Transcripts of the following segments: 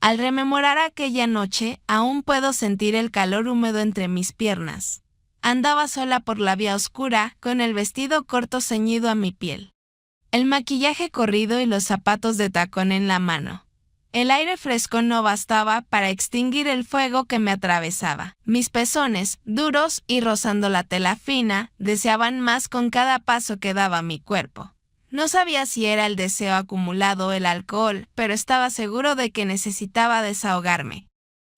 Al rememorar aquella noche, aún puedo sentir el calor húmedo entre mis piernas. Andaba sola por la vía oscura, con el vestido corto ceñido a mi piel, el maquillaje corrido y los zapatos de tacón en la mano. El aire fresco no bastaba para extinguir el fuego que me atravesaba. Mis pezones, duros y rozando la tela fina, deseaban más con cada paso que daba mi cuerpo. No sabía si era el deseo acumulado o el alcohol, pero estaba seguro de que necesitaba desahogarme.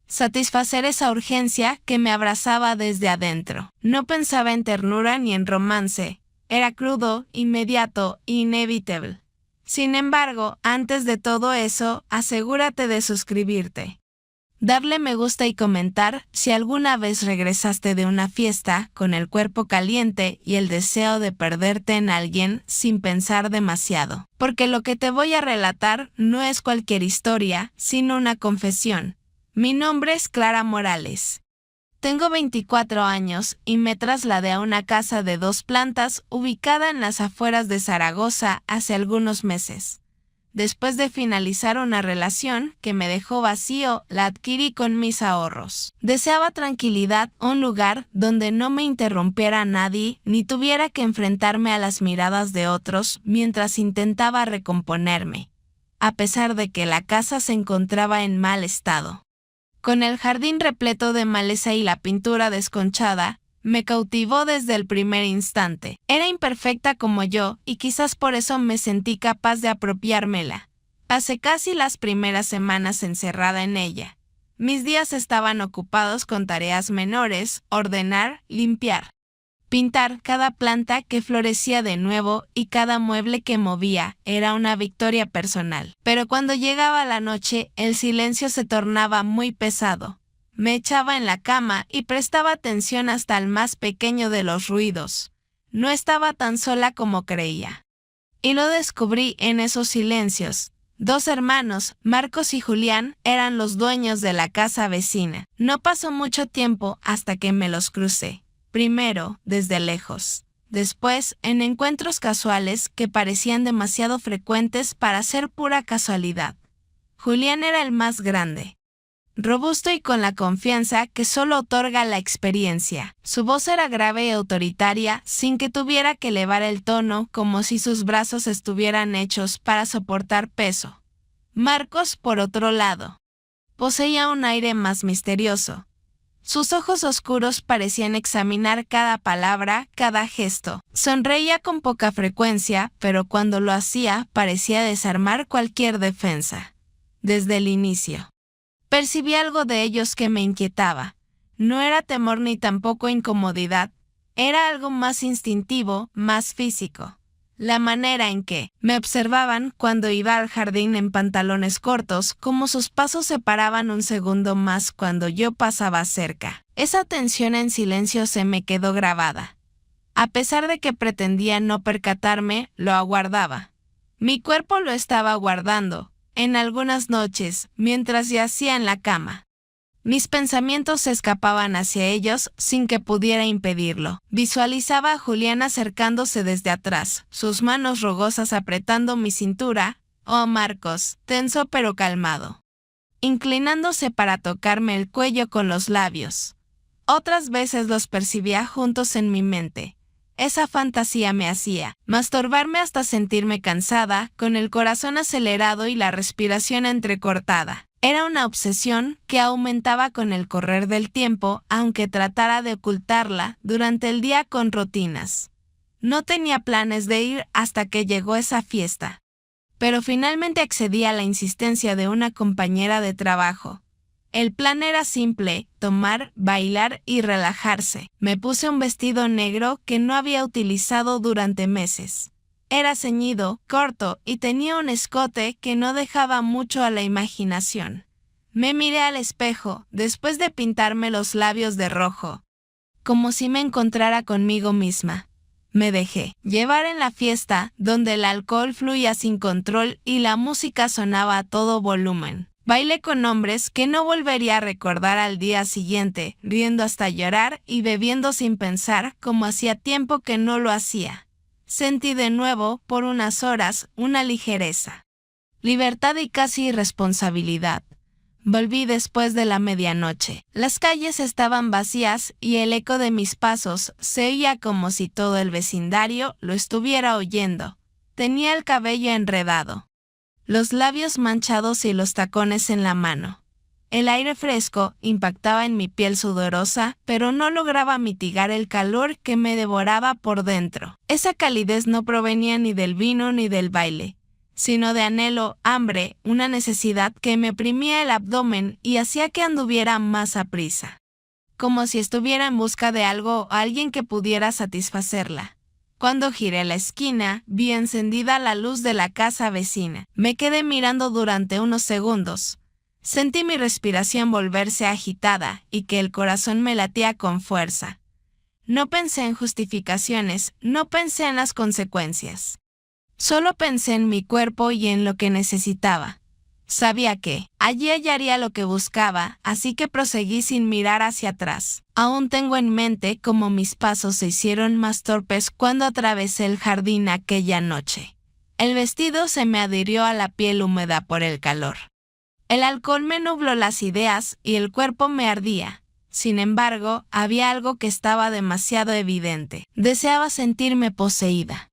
Satisfacer esa urgencia que me abrazaba desde adentro. No pensaba en ternura ni en romance. Era crudo, inmediato e inevitable. Sin embargo, antes de todo eso, asegúrate de suscribirte, darle me gusta y comentar si alguna vez regresaste de una fiesta con el cuerpo caliente y el deseo de perderte en alguien sin pensar demasiado. Porque lo que te voy a relatar no es cualquier historia, sino una confesión. Mi nombre es Clara Morales. Tengo 24 años y me trasladé a una casa de 2 plantas ubicada en las afueras de Zaragoza hace algunos meses. Después de finalizar una relación que me dejó vacío, la adquirí con mis ahorros. Deseaba tranquilidad, un lugar donde no me interrumpiera nadie ni tuviera que enfrentarme a las miradas de otros mientras intentaba recomponerme, a pesar de que la casa se encontraba en mal estado. Con el jardín repleto de maleza y la pintura desconchada, me cautivó desde el primer instante. Era imperfecta como yo, y quizás por eso me sentí capaz de apropiármela. Pasé casi las primeras semanas encerrada en ella. Mis días estaban ocupados con tareas menores, ordenar, limpiar, pintar cada planta que florecía de nuevo y cada mueble que movía era una victoria personal. Pero cuando llegaba la noche, el silencio se tornaba muy pesado. Me echaba en la cama y prestaba atención hasta al más pequeño de los ruidos. No estaba tan sola como creía. Y lo descubrí en esos silencios. 2 hermanos, Marcos y Julián, eran los dueños de la casa vecina. No pasó mucho tiempo hasta que me los crucé. Primero, desde lejos. Después, en encuentros casuales que parecían demasiado frecuentes para ser pura casualidad. Julián era el más grande, robusto y con la confianza que solo otorga la experiencia. Su voz era grave y autoritaria, sin que tuviera que elevar el tono, como si sus brazos estuvieran hechos para soportar peso. Marcos, por otro lado, poseía un aire más misterioso. Sus ojos oscuros parecían examinar cada palabra, cada gesto. Sonreía con poca frecuencia, pero cuando lo hacía parecía desarmar cualquier defensa. Desde el inicio percibí algo de ellos que me inquietaba. No era temor ni tampoco incomodidad. Era algo más instintivo, más físico. La manera en que me observaban cuando iba al jardín en pantalones cortos, como sus pasos se paraban un segundo más cuando yo pasaba cerca. Esa tensión en silencio se me quedó grabada. A pesar de que pretendía no percatarme, lo aguardaba. Mi cuerpo lo estaba aguardando, en algunas noches, mientras yacía en la cama. Mis pensamientos se escapaban hacia ellos sin que pudiera impedirlo. Visualizaba a Julián acercándose desde atrás, sus manos rugosas apretando mi cintura, o a Marcos, tenso pero calmado, inclinándose para tocarme el cuello con los labios. Otras veces los percibía juntos en mi mente. Esa fantasía me hacía masturbarme hasta sentirme cansada, con el corazón acelerado y la respiración entrecortada. Era una obsesión que aumentaba con el correr del tiempo, aunque tratara de ocultarla durante el día con rutinas. No tenía planes de ir hasta que llegó esa fiesta, pero finalmente accedí a la insistencia de una compañera de trabajo. El plan era simple: tomar, bailar y relajarse. Me puse un vestido negro que no había utilizado durante meses. Era ceñido, corto y tenía un escote que no dejaba mucho a la imaginación. Me miré al espejo, después de pintarme los labios de rojo, como si me encontrara conmigo misma. Me dejé llevar en la fiesta, donde el alcohol fluía sin control y la música sonaba a todo volumen. Bailé con hombres que no volvería a recordar al día siguiente, riendo hasta llorar y bebiendo sin pensar, como hacía tiempo que no lo hacía. Sentí de nuevo, por unas horas, una ligereza, libertad y casi irresponsabilidad. Volví después de la medianoche. Las calles estaban vacías y el eco de mis pasos se oía como si todo el vecindario lo estuviera oyendo. Tenía el cabello enredado, los labios manchados y los tacones en la mano. El aire fresco impactaba en mi piel sudorosa, pero no lograba mitigar el calor que me devoraba por dentro. Esa calidez no provenía ni del vino ni del baile, sino de anhelo, hambre, una necesidad que me oprimía el abdomen y hacía que anduviera más aprisa, como si estuviera en busca de algo o alguien que pudiera satisfacerla. Cuando giré la esquina, vi encendida la luz de la casa vecina. Me quedé mirando durante unos segundos. Sentí mi respiración volverse agitada y que el corazón me latía con fuerza. No pensé en justificaciones, no pensé en las consecuencias. Solo pensé en mi cuerpo y en lo que necesitaba. Sabía que allí hallaría lo que buscaba, así que proseguí sin mirar hacia atrás. Aún tengo en mente cómo mis pasos se hicieron más torpes cuando atravesé el jardín aquella noche. El vestido se me adhirió a la piel húmeda por el calor. El alcohol me nubló las ideas y el cuerpo me ardía. Sin embargo, había algo que estaba demasiado evidente. Deseaba sentirme poseída.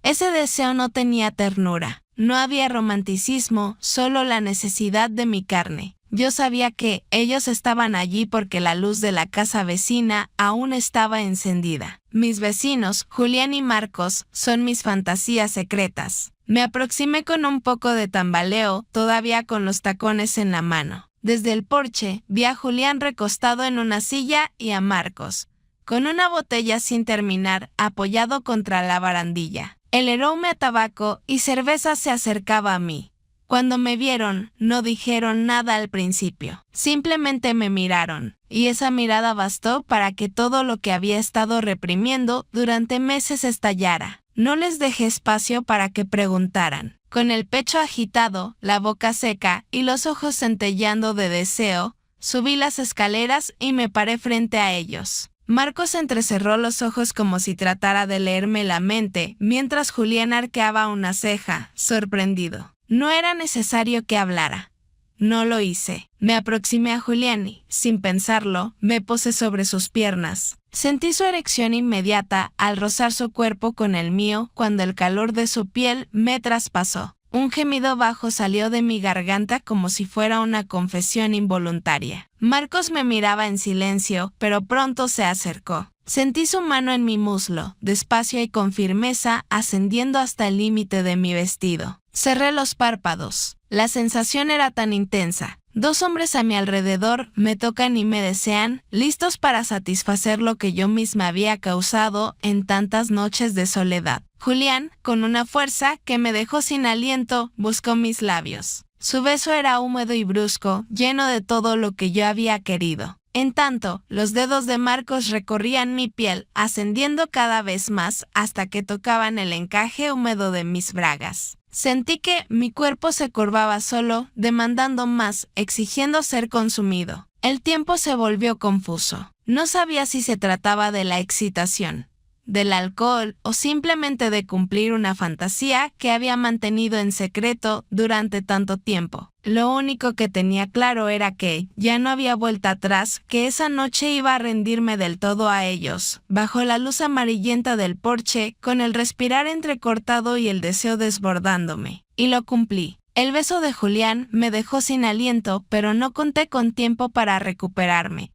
Ese deseo no tenía ternura, no había romanticismo, solo la necesidad de mi carne. Yo sabía que ellos estaban allí porque la luz de la casa vecina aún estaba encendida. Mis vecinos, Julián y Marcos, son mis fantasías secretas. Me aproximé con un poco de tambaleo, todavía con los tacones en la mano. Desde el porche, vi a Julián recostado en una silla y a Marcos, con una botella sin terminar, apoyado contra la barandilla. El aroma a tabaco y cerveza se acercaba a mí. Cuando me vieron, no dijeron nada al principio. Simplemente me miraron, y esa mirada bastó para que todo lo que había estado reprimiendo durante meses estallara. No les dejé espacio para que preguntaran. Con el pecho agitado, la boca seca y los ojos centelleando de deseo, subí las escaleras y me paré frente a ellos. Marcos entrecerró los ojos como si tratara de leerme la mente, mientras Julián arqueaba una ceja, sorprendido. No era necesario que hablara. No lo hice. Me aproximé a Julián y, sin pensarlo, me posé sobre sus piernas. Sentí su erección inmediata al rozar su cuerpo con el mío cuando el calor de su piel me traspasó. Un gemido bajo salió de mi garganta como si fuera una confesión involuntaria. Marcos me miraba en silencio, pero pronto se acercó. Sentí su mano en mi muslo, despacio y con firmeza, ascendiendo hasta el límite de mi vestido. Cerré los párpados. La sensación era tan intensa. Dos hombres a mi alrededor me tocan y me desean, listos para satisfacer lo que yo misma había causado en tantas noches de soledad. Julián, con una fuerza que me dejó sin aliento, buscó mis labios. Su beso era húmedo y brusco, lleno de todo lo que yo había querido. En tanto, los dedos de Marcos recorrían mi piel, ascendiendo cada vez más hasta que tocaban el encaje húmedo de mis bragas. Sentí que mi cuerpo se curvaba solo, demandando más, exigiendo ser consumido. El tiempo se volvió confuso. No sabía si se trataba de la excitación, del alcohol o simplemente de cumplir una fantasía que había mantenido en secreto durante tanto tiempo. Lo único que tenía claro era que ya no había vuelta atrás, que esa noche iba a rendirme del todo a ellos, bajo la luz amarillenta del porche, con el respirar entrecortado y el deseo desbordándome. Y lo cumplí. El beso de Julián me dejó sin aliento, pero no conté con tiempo para recuperarme,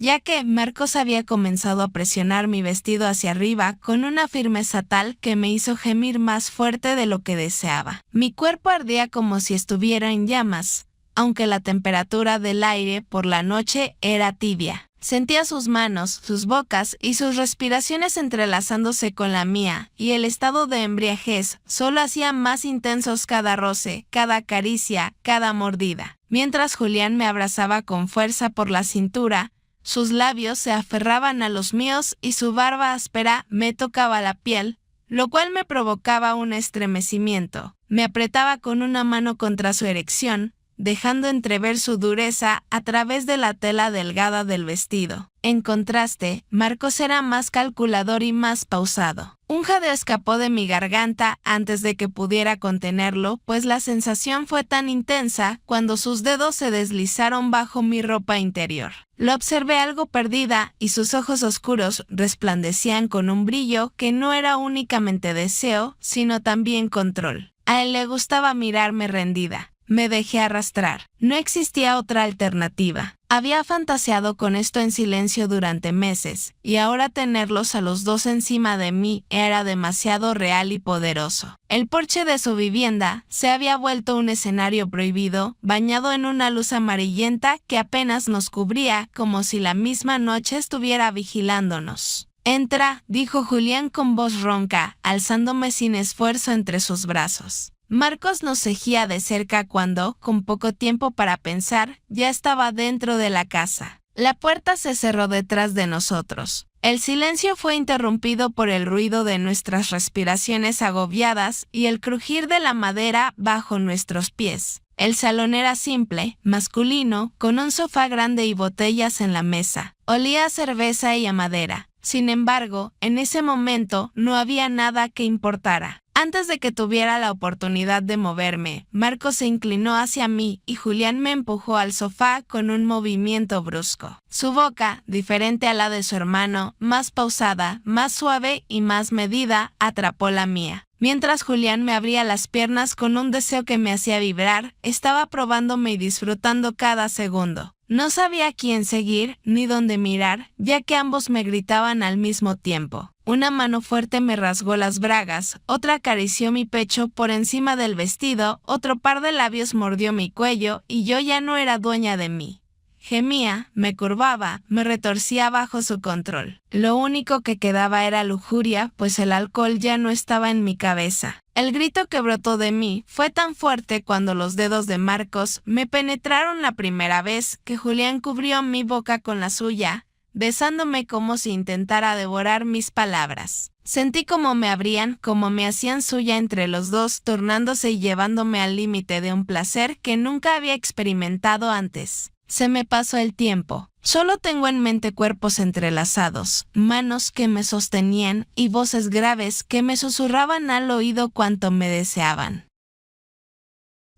ya que Marcos había comenzado a presionar mi vestido hacia arriba con una firmeza tal que me hizo gemir más fuerte de lo que deseaba. Mi cuerpo ardía como si estuviera en llamas, aunque la temperatura del aire por la noche era tibia. Sentía sus manos, sus bocas y sus respiraciones entrelazándose con la mía, y el estado de embriaguez solo hacía más intensos cada roce, cada caricia, cada mordida. Mientras Julián me abrazaba con fuerza por la cintura, sus labios se aferraban a los míos y su barba áspera me tocaba la piel, lo cual me provocaba un estremecimiento. Me apretaba con una mano contra su erección, dejando entrever su dureza a través de la tela delgada del vestido. En contraste, Marcos era más calculador y más pausado. Un jadeo escapó de mi garganta antes de que pudiera contenerlo, pues la sensación fue tan intensa cuando sus dedos se deslizaron bajo mi ropa interior. Lo observé algo perdida y sus ojos oscuros resplandecían con un brillo que no era únicamente deseo, sino también control. A él le gustaba mirarme rendida. Me dejé arrastrar. No existía otra alternativa. Había fantaseado con esto en silencio durante meses, y ahora tenerlos a los dos encima de mí era demasiado real y poderoso. El porche de su vivienda se había vuelto un escenario prohibido, bañado en una luz amarillenta que apenas nos cubría, como si la misma noche estuviera vigilándonos. «Entra», dijo Julián con voz ronca, alzándome sin esfuerzo entre sus brazos. Marcos nos seguía de cerca cuando, con poco tiempo para pensar, ya estaba dentro de la casa. La puerta se cerró detrás de nosotros. El silencio fue interrumpido por el ruido de nuestras respiraciones agobiadas y el crujir de la madera bajo nuestros pies. El salón era simple, masculino, con un sofá grande y botellas en la mesa. Olía a cerveza y a madera. Sin embargo, en ese momento no había nada que importara. Antes de que tuviera la oportunidad de moverme, Marcos se inclinó hacia mí y Julián me empujó al sofá con un movimiento brusco. Su boca, diferente a la de su hermano, más pausada, más suave y más medida, atrapó la mía. Mientras Julián me abría las piernas con un deseo que me hacía vibrar, estaba probándome y disfrutando cada segundo. No sabía a quién seguir ni dónde mirar, ya que ambos me gritaban al mismo tiempo. Una mano fuerte me rasgó las bragas, otra acarició mi pecho por encima del vestido, otro par de labios mordió mi cuello y yo ya no era dueña de mí. Gemía, me curvaba, me retorcía bajo su control. Lo único que quedaba era lujuria, pues el alcohol ya no estaba en mi cabeza. El grito que brotó de mí fue tan fuerte cuando los dedos de Marcos me penetraron la primera vez que Julián cubrió mi boca con la suya, besándome como si intentara devorar mis palabras. Sentí como me abrían, como me hacían suya entre los dos, tornándose y llevándome al límite de un placer que nunca había experimentado antes. Se me pasó el tiempo. Solo tengo en mente cuerpos entrelazados, manos que me sostenían y voces graves que me susurraban al oído cuanto me deseaban.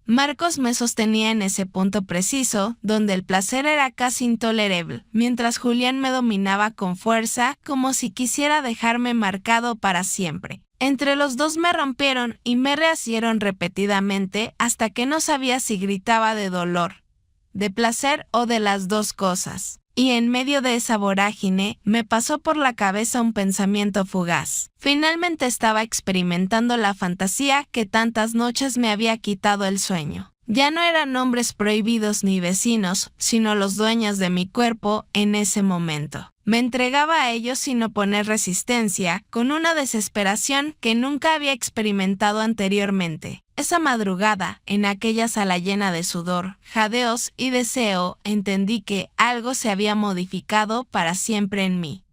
Marcos me sostenía en ese punto preciso, donde el placer era casi intolerable, mientras Julián me dominaba con fuerza, como si quisiera dejarme marcado para siempre. Entre los dos me rompieron y me rehacieron repetidamente hasta que no sabía si gritaba de dolor, de placer o de las dos cosas. Y en medio de esa vorágine me pasó por la cabeza un pensamiento fugaz. Finalmente estaba experimentando la fantasía que tantas noches me había quitado el sueño. Ya no eran hombres prohibidos ni vecinos, sino los dueños de mi cuerpo en ese momento. Me entregaba a ellos sin oponer resistencia, con una desesperación que nunca había experimentado anteriormente. Esa madrugada, en aquella sala llena de sudor, jadeos y deseo, entendí que algo se había modificado para siempre en mí.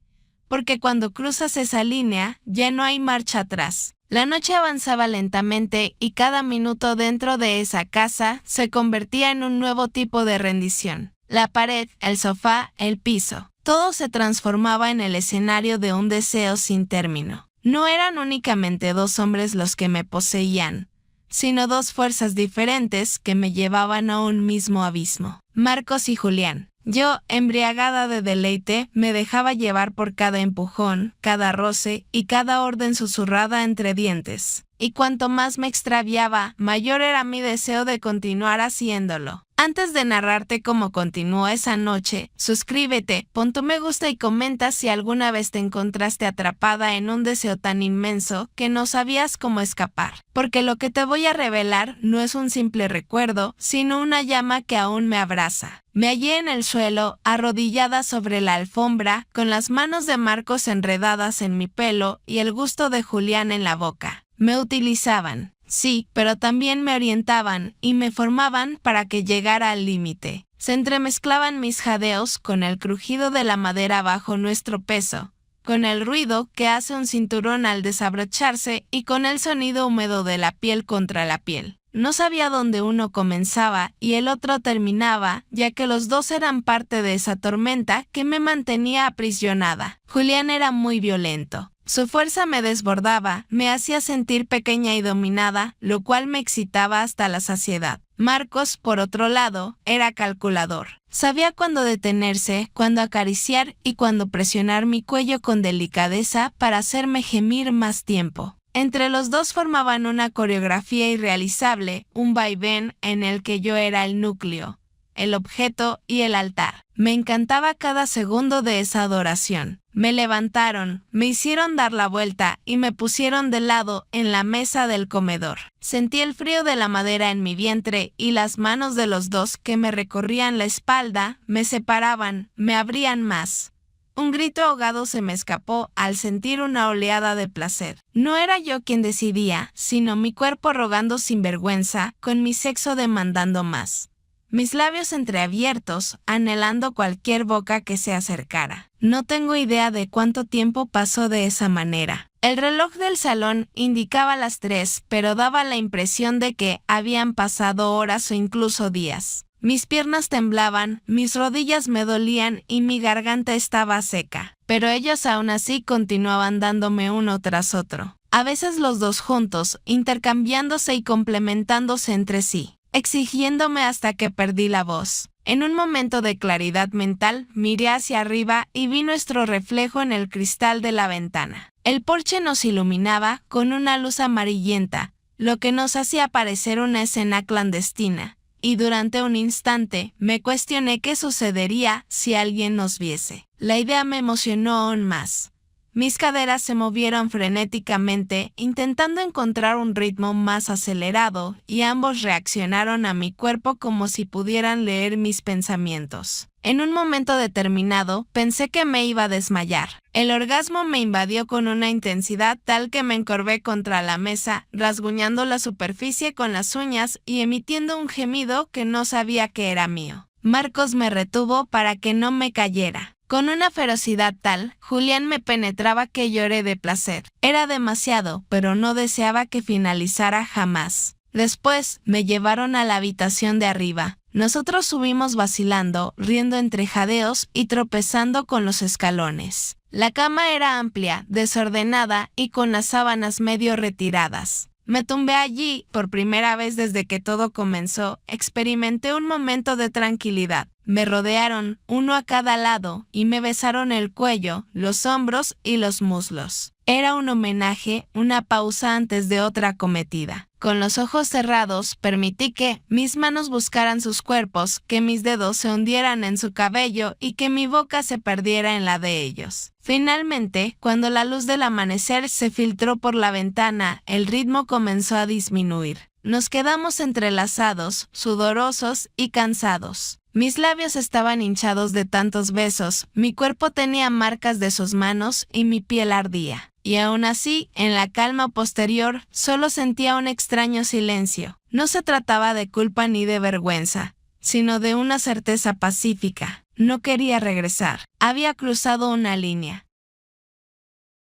Porque cuando cruzas esa línea, ya no hay marcha atrás. La noche avanzaba lentamente y cada minuto dentro de esa casa se convertía en un nuevo tipo de rendición. La pared, el sofá, el piso. Todo se transformaba en el escenario de un deseo sin término. No eran únicamente dos hombres los que me poseían, sino dos fuerzas diferentes que me llevaban a un mismo abismo. Marcos y Julián. Yo, embriagada de deleite, me dejaba llevar por cada empujón, cada roce y cada orden susurrada entre dientes. Y cuanto más me extraviaba, mayor era mi deseo de continuar haciéndolo. Antes de narrarte cómo continuó esa noche, suscríbete, pon tu me gusta y comenta si alguna vez te encontraste atrapada en un deseo tan inmenso que no sabías cómo escapar. Porque lo que te voy a revelar no es un simple recuerdo, sino una llama que aún me abraza. Me hallé en el suelo, arrodillada sobre la alfombra, con las manos de Marcos enredadas en mi pelo y el gusto de Julián en la boca. Me utilizaban. Sí, pero también me orientaban y me formaban para que llegara al límite. Se entremezclaban mis jadeos con el crujido de la madera bajo nuestro peso, con el ruido que hace un cinturón al desabrocharse y con el sonido húmedo de la piel contra la piel. No sabía dónde uno comenzaba y el otro terminaba, ya que los dos eran parte de esa tormenta que me mantenía aprisionada. Julián era muy violento. Su fuerza me desbordaba, me hacía sentir pequeña y dominada, lo cual me excitaba hasta la saciedad. Marcos, por otro lado, era calculador. Sabía cuándo detenerse, cuándo acariciar y cuándo presionar mi cuello con delicadeza para hacerme gemir más tiempo. Entre los dos formaban una coreografía irrealizable, un vaivén en el que yo era el núcleo, el objeto y el altar. Me encantaba cada segundo de esa adoración. Me levantaron, me hicieron dar la vuelta y me pusieron de lado en la mesa del comedor. Sentí el frío de la madera en mi vientre y las manos de los dos que me recorrían la espalda, me separaban, me abrían más. Un grito ahogado se me escapó al sentir una oleada de placer. No era yo quien decidía, sino mi cuerpo rogando sin vergüenza, con mi sexo demandando más. Mis labios entreabiertos, anhelando cualquier boca que se acercara. No tengo idea de cuánto tiempo pasó de esa manera. El reloj del salón indicaba las 3, pero daba la impresión de que habían pasado horas o incluso días. Mis piernas temblaban, mis rodillas me dolían y mi garganta estaba seca. Pero ellos aún así continuaban dándome uno tras otro. A veces los dos juntos, intercambiándose y complementándose entre sí, exigiéndome hasta que perdí la voz. En un momento de claridad mental, miré hacia arriba y vi nuestro reflejo en el cristal de la ventana. El porche nos iluminaba con una luz amarillenta, lo que nos hacía parecer una escena clandestina. Y durante un instante me cuestioné qué sucedería si alguien nos viese. La idea me emocionó aún más. Mis caderas se movieron frenéticamente, intentando encontrar un ritmo más acelerado, y ambos reaccionaron a mi cuerpo como si pudieran leer mis pensamientos. En un momento determinado, pensé que me iba a desmayar. El orgasmo me invadió con una intensidad tal que me encorvé contra la mesa, rasguñando la superficie con las uñas y emitiendo un gemido que no sabía que era mío. Marcos me retuvo para que no me cayera. Con una ferocidad tal, Julián me penetraba que lloré de placer. Era demasiado, pero no deseaba que finalizara jamás. Después, me llevaron a la habitación de arriba. Nosotros subimos vacilando, riendo entre jadeos y tropezando con los escalones. La cama era amplia, desordenada y con las sábanas medio retiradas. Me tumbé allí, por primera vez desde que todo comenzó, experimenté un momento de tranquilidad. Me rodearon, uno a cada lado, y me besaron el cuello, los hombros y los muslos. Era un homenaje, una pausa antes de otra acometida. Con los ojos cerrados, permití que mis manos buscaran sus cuerpos, que mis dedos se hundieran en su cabello y que mi boca se perdiera en la de ellos. Finalmente, cuando la luz del amanecer se filtró por la ventana, el ritmo comenzó a disminuir. Nos quedamos entrelazados, sudorosos y cansados. Mis labios estaban hinchados de tantos besos, mi cuerpo tenía marcas de sus manos y mi piel ardía. Y aún así, en la calma posterior, solo sentía un extraño silencio. No se trataba de culpa ni de vergüenza, sino de una certeza pacífica. No quería regresar. Había cruzado una línea.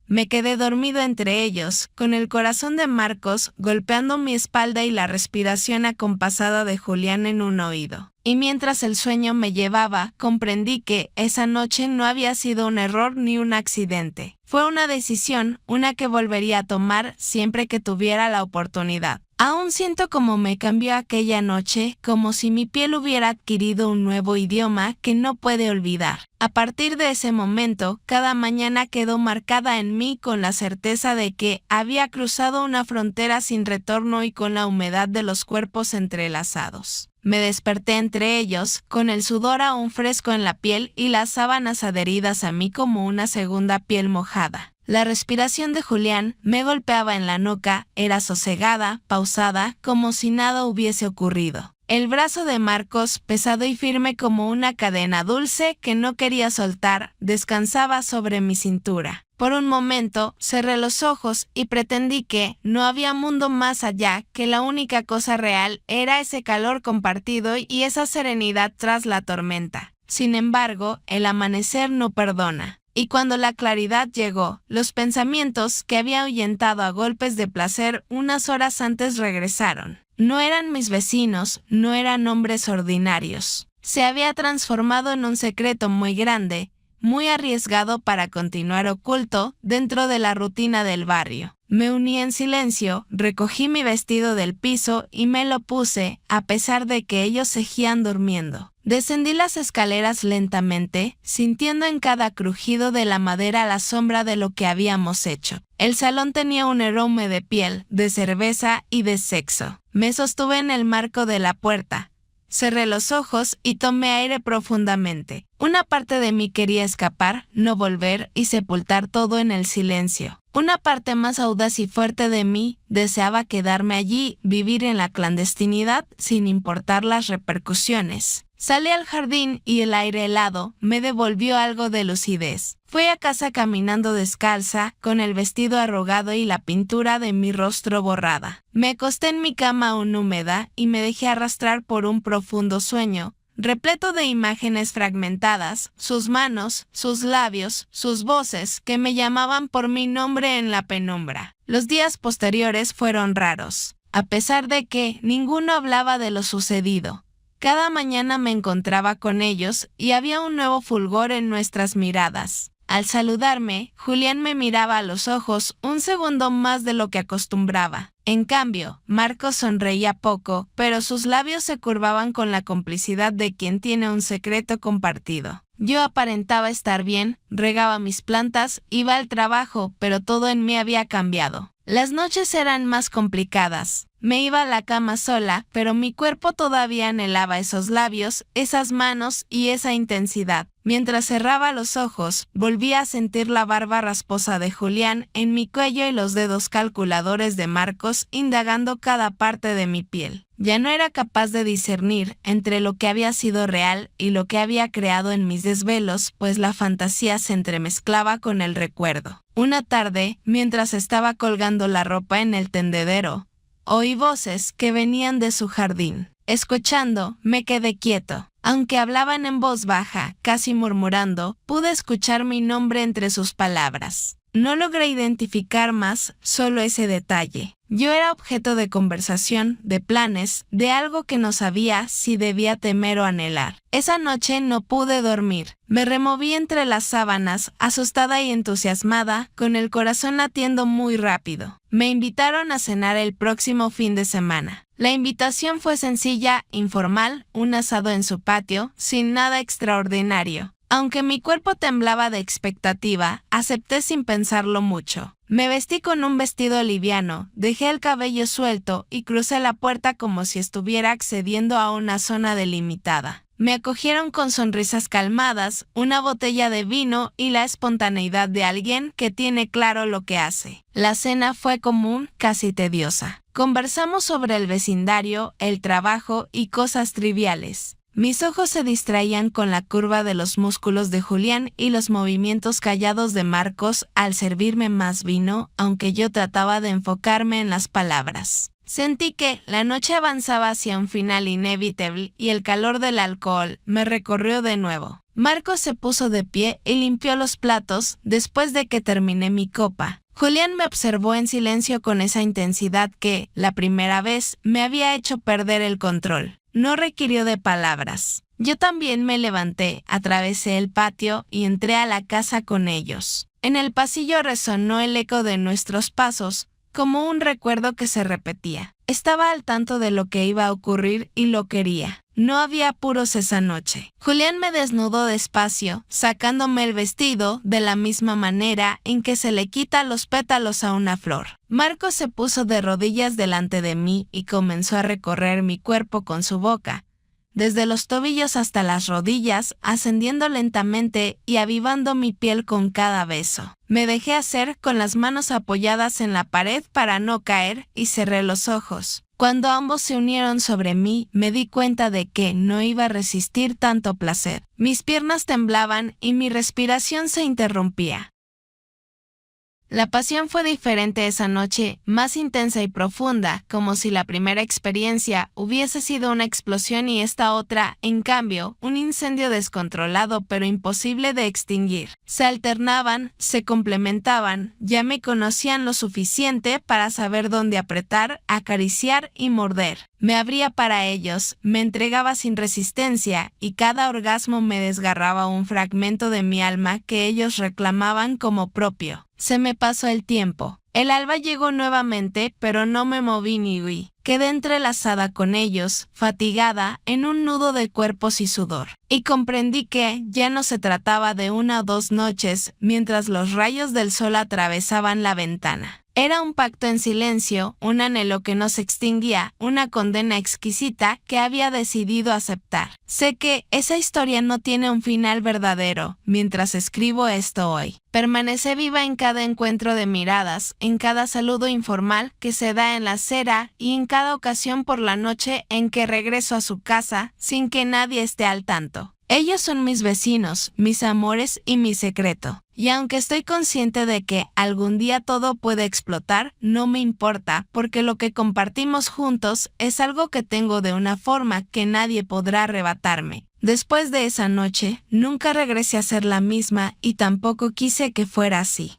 Me quedé dormido entre ellos, con el corazón de Marcos golpeando mi espalda y la respiración acompasada de Julián en un oído. Y mientras el sueño me llevaba, comprendí que esa noche no había sido un error ni un accidente. Fue una decisión, una que volvería a tomar siempre que tuviera la oportunidad. Aún siento cómo me cambió aquella noche, como si mi piel hubiera adquirido un nuevo idioma que no puede olvidar. A partir de ese momento, cada mañana quedó marcada en mí con la certeza de que había cruzado una frontera sin retorno y con la humedad de los cuerpos entrelazados. Me desperté entre ellos, con el sudor aún fresco en la piel y las sábanas adheridas a mí como una segunda piel mojada. La respiración de Julián me golpeaba en la nuca, era sosegada, pausada, como si nada hubiese ocurrido. El brazo de Marcos, pesado y firme como una cadena dulce que no quería soltar, descansaba sobre mi cintura. Por un momento, cerré los ojos y pretendí que no había mundo más allá, que la única cosa real era ese calor compartido y esa serenidad tras la tormenta. Sin embargo, el amanecer no perdona. y cuando la claridad llegó, los pensamientos que había ahuyentado a golpes de placer unas horas antes regresaron. No eran mis vecinos, no eran hombres ordinarios. Se había transformado en un secreto muy grande, muy arriesgado para continuar oculto dentro de la rutina del barrio. Me uní en silencio, recogí mi vestido del piso y me lo puse, a pesar de que ellos seguían durmiendo. Descendí las escaleras lentamente, sintiendo en cada crujido de la madera la sombra de lo que habíamos hecho. El salón tenía un aroma de piel, de cerveza y de sexo. Me sostuve en el marco de la puerta. Cerré los ojos y tomé aire profundamente. Una parte de mí quería escapar, no volver y sepultar todo en el silencio. Una parte más audaz y fuerte de mí deseaba quedarme allí, vivir en la clandestinidad sin importar las repercusiones. Salí al jardín y el aire helado me devolvió algo de lucidez. Fui a casa caminando descalza, con el vestido arrugado y la pintura de mi rostro borrada. Me acosté en mi cama aún húmeda y me dejé arrastrar por un profundo sueño, repleto de imágenes fragmentadas, sus manos, sus labios, sus voces que me llamaban por mi nombre en la penumbra. Los días posteriores fueron raros, a pesar de que ninguno hablaba de lo sucedido. Cada mañana me encontraba con ellos y había un nuevo fulgor en nuestras miradas. Al saludarme, Julián me miraba a los ojos un segundo más de lo que acostumbraba. En cambio, Marcos sonreía poco, pero sus labios se curvaban con la complicidad de quien tiene un secreto compartido. Yo aparentaba estar bien, regaba mis plantas, iba al trabajo, pero todo en mí había cambiado. Las noches eran más complicadas. Me iba a la cama sola, pero mi cuerpo todavía anhelaba esos labios, esas manos y esa intensidad. Mientras cerraba los ojos, volvía a sentir la barba rasposa de Julián en mi cuello y los dedos calculadores de Marcos indagando cada parte de mi piel. Ya no era capaz de discernir entre lo que había sido real y lo que había creado en mis desvelos, pues la fantasía se entremezclaba con el recuerdo. Una tarde, mientras estaba colgando la ropa en el tendedero, oí voces que venían de su jardín. Escuchando, me quedé quieto. Aunque hablaban en voz baja, casi murmurando, pude escuchar mi nombre entre sus palabras. No logré identificar más, solo ese detalle. Yo era objeto de conversación, de planes, de algo que no sabía si debía temer o anhelar. Esa noche no pude dormir. Me removí entre las sábanas, asustada y entusiasmada, con el corazón latiendo muy rápido. Me invitaron a cenar el próximo fin de semana. La invitación fue sencilla, informal, un asado en su patio, sin nada extraordinario. Aunque mi cuerpo temblaba de expectativa, acepté sin pensarlo mucho. Me vestí con un vestido liviano, dejé el cabello suelto y crucé la puerta como si estuviera accediendo a una zona delimitada. Me acogieron con sonrisas calmadas, una botella de vino y la espontaneidad de alguien que tiene claro lo que hace. La cena fue común, casi tediosa. Conversamos sobre el vecindario, el trabajo y cosas triviales. Mis ojos se distraían con la curva de los músculos de Julián y los movimientos callados de Marcos al servirme más vino, aunque yo trataba de enfocarme en las palabras. Sentí que la noche avanzaba hacia un final inevitable y el calor del alcohol me recorrió de nuevo. Marcos se puso de pie y limpió los platos después de que terminé mi copa. Julián me observó en silencio con esa intensidad que, la primera vez, me había hecho perder el control. No requirió de palabras. Yo también me levanté, atravesé el patio y entré a la casa con ellos. En el pasillo resonó el eco de nuestros pasos, como un recuerdo que se repetía. Estaba al tanto de lo que iba a ocurrir y lo quería. No había apuros esa noche. Julián me desnudó despacio, sacándome el vestido de la misma manera en que se le quita los pétalos a una flor. Marcos se puso de rodillas delante de mí y comenzó a recorrer mi cuerpo con su boca, desde los tobillos hasta las rodillas, ascendiendo lentamente y avivando mi piel con cada beso. Me dejé hacer con las manos apoyadas en la pared para no caer y cerré los ojos. Cuando ambos se unieron sobre mí, me di cuenta de que no iba a resistir tanto placer. Mis piernas temblaban y mi respiración se interrumpía. La pasión fue diferente esa noche, más intensa y profunda, como si la primera experiencia hubiese sido una explosión y esta otra, en cambio, un incendio descontrolado pero imposible de extinguir. Se alternaban, se complementaban, ya me conocían lo suficiente para saber dónde apretar, acariciar y morder. Me abría para ellos, me entregaba sin resistencia, y cada orgasmo me desgarraba un fragmento de mi alma que ellos reclamaban como propio. Se me pasó el tiempo. El alba llegó nuevamente, pero no me moví ni huí. Quedé entrelazada con ellos, fatigada, en un nudo de cuerpos y sudor. Y comprendí que ya no se trataba de 1 o 2 noches, mientras los rayos del sol atravesaban la ventana. Era un pacto en silencio, un anhelo que no se extinguía, una condena exquisita que había decidido aceptar. Sé que esa historia no tiene un final verdadero, mientras escribo esto hoy. Permanece viva en cada encuentro de miradas, en cada saludo informal que se da en la acera y en cada ocasión por la noche en que regreso a su casa sin que nadie esté al tanto. Ellos son mis vecinos, mis amores y mi secreto. Y aunque estoy consciente de que algún día todo puede explotar, no me importa, porque lo que compartimos juntos es algo que tengo de una forma que nadie podrá arrebatarme. Después de esa noche, nunca regresé a ser la misma y tampoco quise que fuera así.